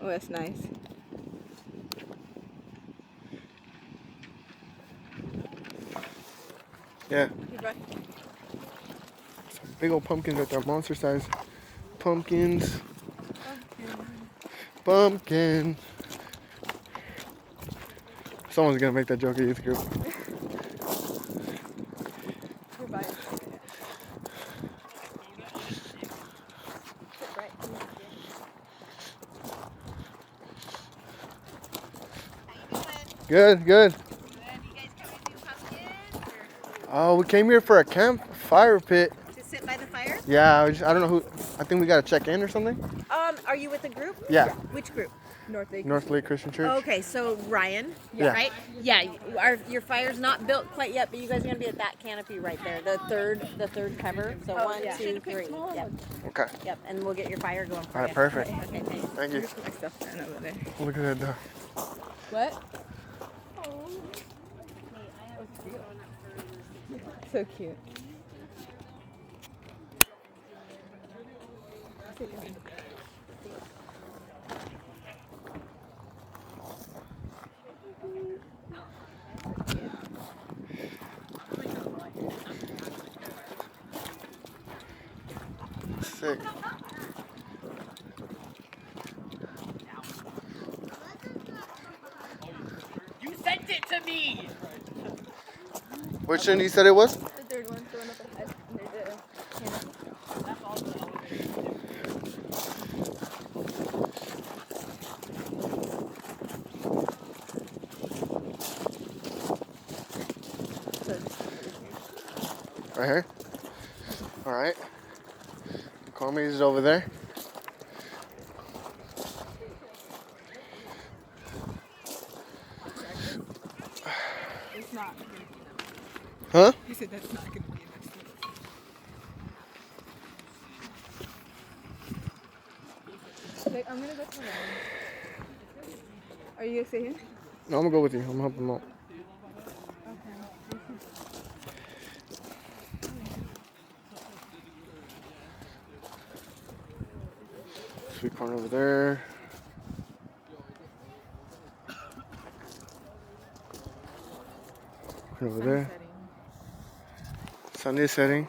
Oh, that's nice. Yeah. Big old pumpkins right there, monster size. Pumpkins. Pumpkin. Someone's gonna make that joke at youth group. Good, good. Oh, we came here for a campfire pit. To sit by the fire? Yeah, I don't know who. I think we gotta check in or something. Are you with a group? Yeah. Which group? North Lake Christian Church. Okay, so Ryan, Yeah. right? Yeah, your fire's not built quite yet, but you guys are gonna be at that canopy right there, the third cover. So 1, 2, 3. Yep. Okay. Yep, and we'll get your fire going for All right, you. perfect. Okay, thanks. Thank you. My stuff down over there. Look at that dog. What? So cute. Sick. You sent it to me! Which one you said it was? The third one, the one up ahead. Right here? Alright. Comey's is over there. It's not. Huh? He said that's not gonna be enough. I'm gonna go to the Are you gonna stay here? No, I'm gonna go with you. I'm gonna help him out. Sweet corn over there. Corn over there. Sun is setting.